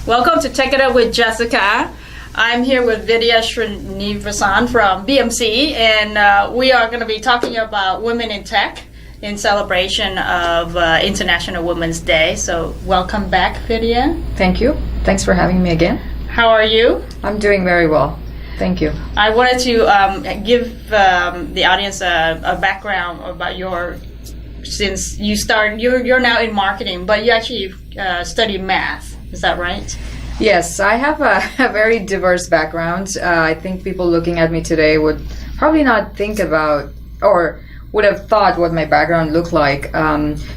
Welcome to Take It Up with Jessica. I'm here with Vidhya Srinivasan from BMC, and we are going to be talking about women in tech in celebration of International Women's Day. So welcome back, Vidhya. Thank you. Thanks for having me again. How are you? I'm doing very well. Thank you. I wanted to give the audience a background about since you started, you're now in marketing, but you actually study math. Is that right? Yes, I have a very diverse background. I think people looking at me today would probably not think about or would have thought what my background looked like.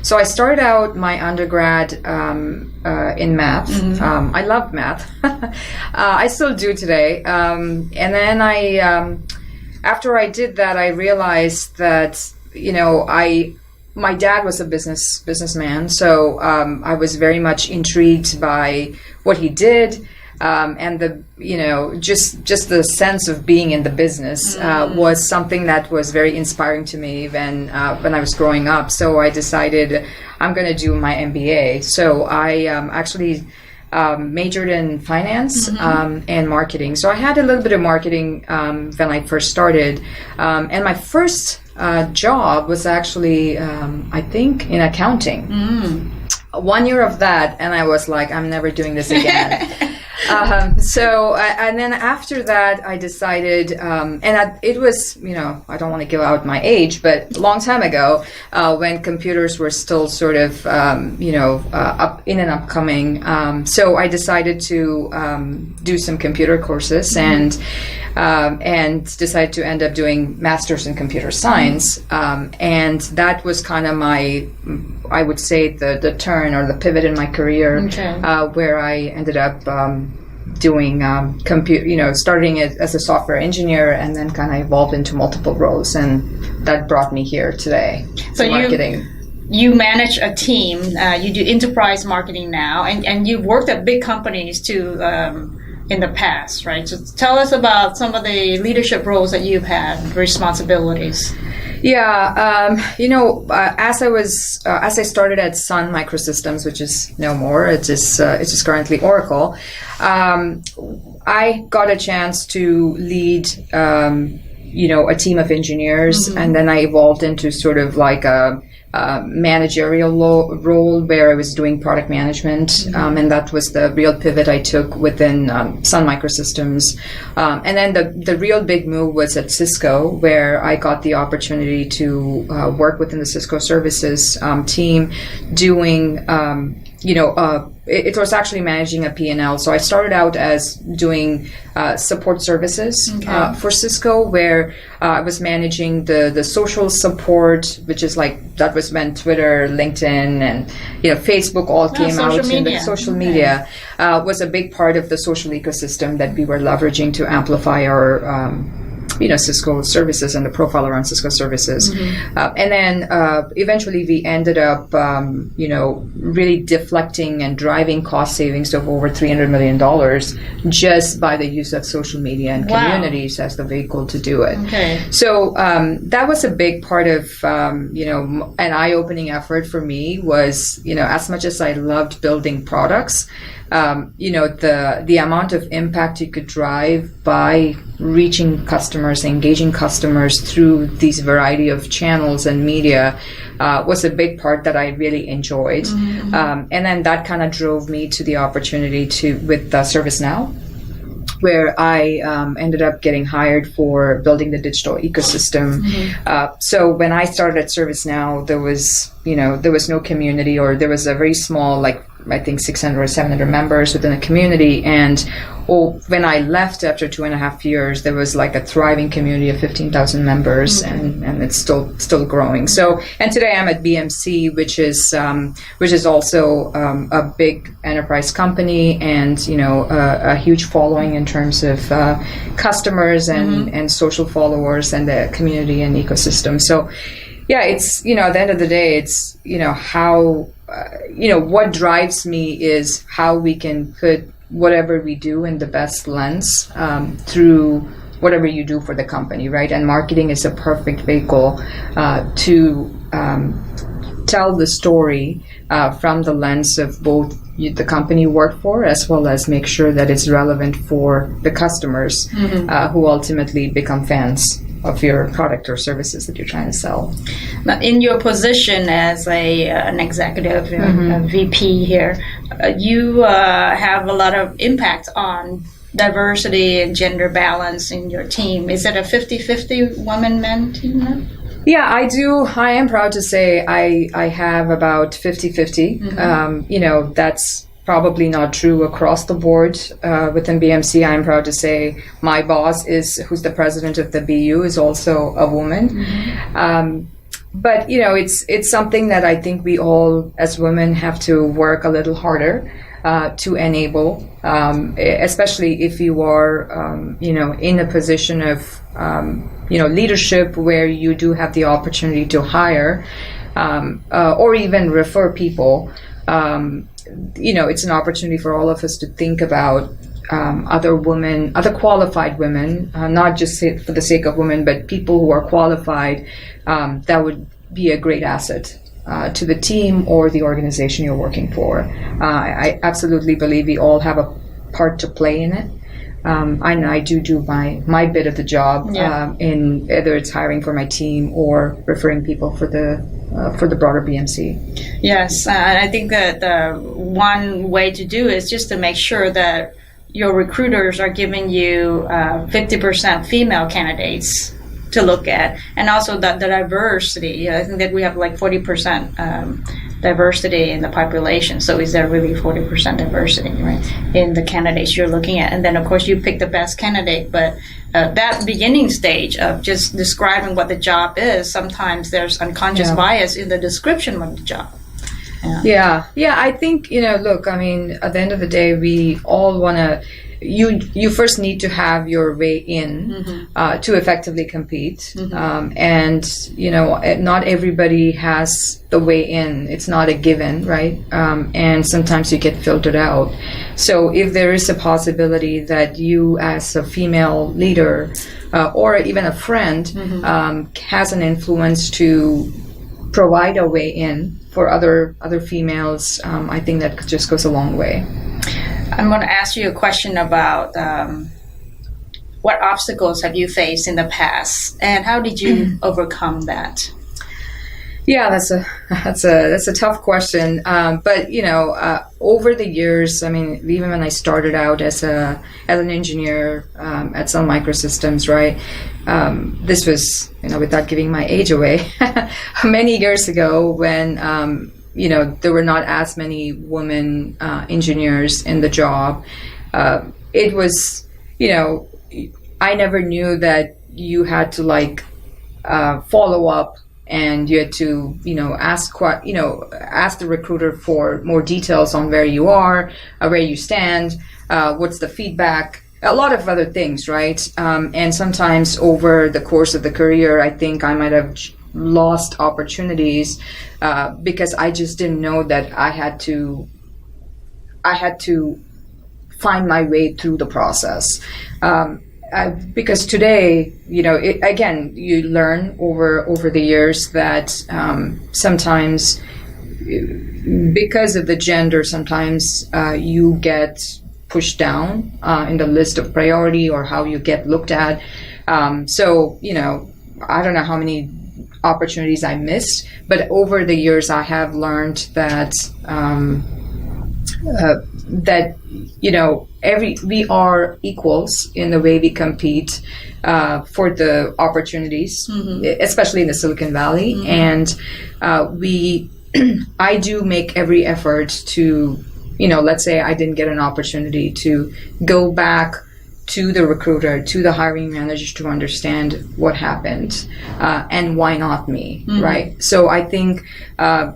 So I started out my undergrad in math. Mm-hmm. I loved math. I still do today. And then after I did that, I realized that, my dad was a businessman, so I was very much intrigued by what he did, and just the sense of being in the business was something that was very inspiring to me when I was growing up. So I decided I'm going to do my MBA. So I actually majored in finance and marketing. So I had a little bit of marketing when I first started, and my first job was actually, I think, in accounting. 1 year of that, and I was like, I'm never doing this again. And then after that, I decided, it was, I don't want to give out my age, but a long time ago, when computers were still sort of, up in and upcoming. So I decided to do some computer courses and decided to end up doing master's in computer science. And that was kind of I would say the turn or the pivot in my career, where I ended up doing starting as a software engineer and then kind of evolved into multiple roles, and that brought me here today. So marketing. You manage a team. You do enterprise marketing now, and you've worked at big companies too in the past, right? So tell us about some of the leadership roles that you've had, responsibilities. Yeah, as I started at Sun Microsystems, which is no more, it's just currently Oracle. I got a chance to lead, a team of engineers, and then I evolved into sort of like a managerial role where I was doing product management, and that was the real pivot I took within Sun Microsystems. And then the real big move was at Cisco, where I got the opportunity to work within the Cisco services team, doing it was actually managing a P&L. So I started out as doing support services for Cisco, where I was managing the social support, which is that was when Twitter, LinkedIn, and Facebook all came out. And the social media was a big part of the social ecosystem that we were leveraging to amplify our Cisco services and the profile around Cisco services. And then eventually we ended up, really deflecting and driving cost savings of over $300 million just by the use of social media and communities as the vehicle to do it. So that was a big part of, an eye-opening effort for me was, as much as I loved building products, the amount of impact you could drive by reaching customers, engaging customers through these variety of channels and media was a big part that I really enjoyed. And then that kind of drove me to the opportunity with ServiceNow, where I ended up getting hired for building the digital ecosystem. So when I started at ServiceNow, there was no community, or there was a very small, I think 600 or 700 members within the community. And when I left after 2.5 years, there was a thriving community of 15,000 members, and it's still growing. So, and today I'm at BMC, which is also a big enterprise company, and a huge following in terms of customers and social followers and the community and ecosystem. So, yeah, it's at the end of the day, it's how. What drives me is how we can put whatever we do in the best lens through whatever you do for the company, right? And marketing is a perfect vehicle to tell the story from the lens of both the company you work for, as well as make sure that it's relevant for the customers who ultimately become fans of your product or services that you're trying to sell. Now, in your position as an executive, a VP here, you have a lot of impact on diversity and gender balance in your team. Is it a 50-50 women-men team now? Yeah, I do. I am proud to say I have about 50-50. That's probably not true across the board within BMC. I'm proud to say my boss who's the president of the BU, is also a woman. But it's something that I think we all as women have to work a little harder to enable, especially if you are in a position of leadership where you do have the opportunity to hire or even refer people. It's an opportunity for all of us to think about other qualified women, not just for the sake of women, but people who are qualified that would be a great asset to the team or the organization you're working for. I absolutely believe we all have a part to play in it. And I do my bit of the job in whether it's hiring for my team or referring people for the broader BMC. Yes, I think that one way to do is just to make sure that your recruiters are giving you 50% female candidates to look at, and also the diversity. I think that we have like 40% diversity in the population. So is there really 40% diversity, right, in the candidates you're looking at? And then of course you pick the best candidate, but that beginning stage of just describing what the job is, sometimes there's unconscious bias in the description of the job. Yeah. I think, look, I mean, at the end of the day, we all want to, you first need to have your way in to effectively compete. And, not everybody has the way in. It's not a given, right? And sometimes you get filtered out. So if there is a possibility that you as a female leader or even a friend has an influence to provide a way in for other females, I think that just goes a long way. I'm going to ask you a question about what obstacles have you faced in the past, and how did you overcome that? Yeah, that's a tough question. But over the years, I mean, even when I started out as an engineer at Sun Microsystems, right? This was, without giving my age away, many years ago when there were not as many women engineers in the job. It was, I never knew that you had to follow up. And you had to, ask the recruiter for more details on where you are, where you stand, what's the feedback, a lot of other things, right? And sometimes over the course of the career, I think I might have lost opportunities because I just didn't know that I had to find my way through the process. Because today, again, you learn over the years that sometimes, because of the gender, sometimes you get pushed down in the list of priority or how you get looked at. So, I don't know how many opportunities I missed, but over the years, I have learned that we are equals in the way we compete for the opportunities, especially in the Silicon Valley. And I do make every effort to, let's say I didn't get an opportunity, to go back to the recruiter, to the hiring manager, to understand what happened and why not me, right? So I think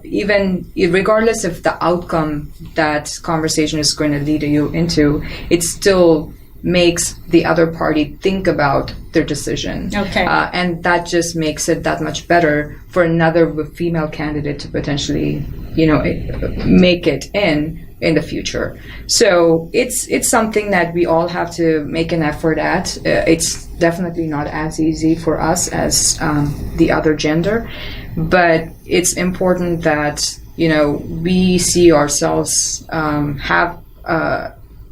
even regardless of the outcome that conversation is going to lead you into, it still makes the other party think about their decision. Okay. And that just makes it that much better for another female candidate to potentially, make it in the future. So it's something that we all have to make an effort at. It's definitely not as easy for us as the other gender, but it's important that, we see ourselves have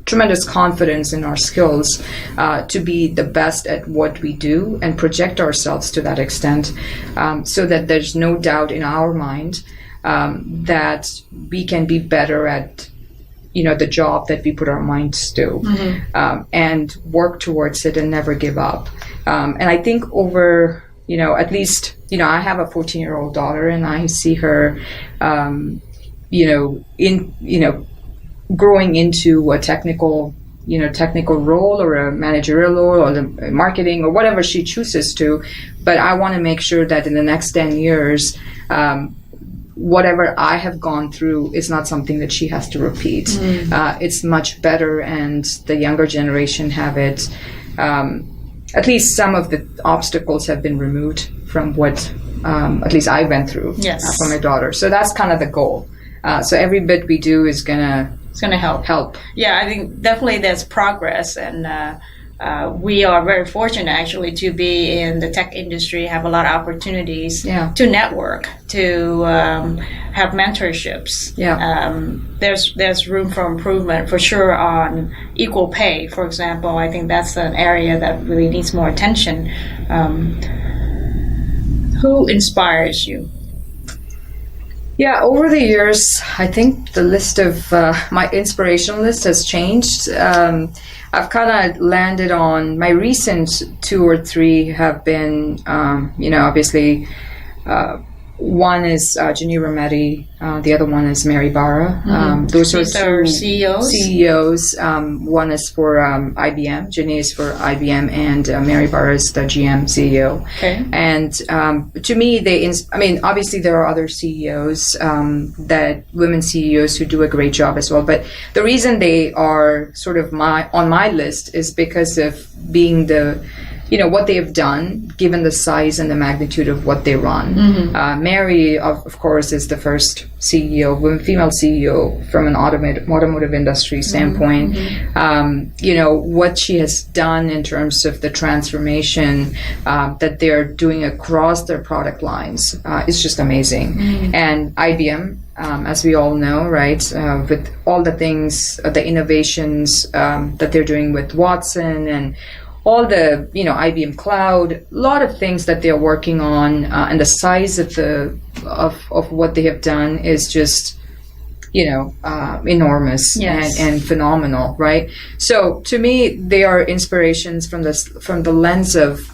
tremendous confidence in our skills to be the best at what we do and project ourselves to that extent, so that there's no doubt in our mind that we can be better at the job that we put our minds to, and work towards it and never give up. And I think over, at least, I have a 14-year-old daughter, and I see her, growing into a technical role or a managerial role or the marketing or whatever she chooses to. But I want to make sure that in the next 10 years, whatever I have gone through is not something that she has to repeat. It's much better, and the younger generation have it. At least some of the obstacles have been removed from what at least I went through for my daughter. So that's kind of the goal. So every bit we do is it's going to help. Yeah, I think definitely there's progress, and we are very fortunate actually to be in the tech industry, have a lot of opportunities to network, to have mentorships. There's room for improvement for sure on equal pay, for example. I think that's an area that really needs more attention. Who inspires you? Yeah, over the years, I think the list of my inspirational list has changed. I've kind of landed on my recent 2 or 3 have been, obviously, one is Geneva Mehdi, the other one is Mary Barra. Those are CEOs. CEOs. One is for IBM. Jenny is for IBM, and Mary Barra is the GM CEO. Okay. And to me, obviously there are other CEOs, women CEOs who do a great job as well. But the reason they are sort of on my list is because of being what they have done, given the size and the magnitude of what they run. Mary, of course, is the first CEO, female CEO from an automotive industry standpoint. What she has done in terms of the transformation that they're doing across their product lines is just amazing. And IBM, as we all know, right, with all the things, the innovations that they're doing with Watson and all the, IBM Cloud, a lot of things that they're working on, and the size of what they have done is just, enormous and phenomenal, right? So to me, they are inspirations from the lens of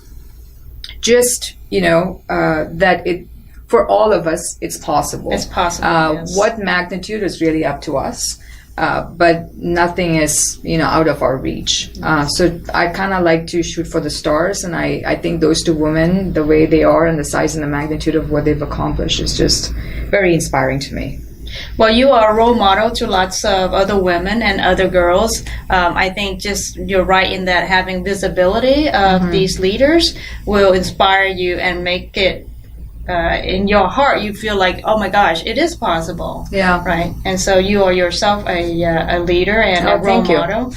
just, that for all of us, it's possible. It's possible. What magnitude is really up to us. But nothing is, out of our reach. So I kind of like to shoot for the stars, and I think those 2 women, the way they are and the size and the magnitude of what they've accomplished is just very inspiring to me. Well, you are a role model to lots of other women and other girls. I think you're right in that having visibility of these leaders will inspire you and make it in your heart, you feel like, oh my gosh, it is possible. Yeah. Right. And so you are yourself a leader and a role model.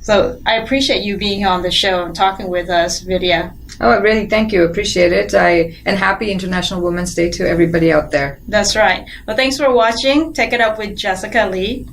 So I appreciate you being here on the show and talking with us, Vidhya. Oh, really, thank you. Appreciate it. And happy International Women's Day to everybody out there. That's right. Well, thanks for watching. Take It Up with Jessica Lee.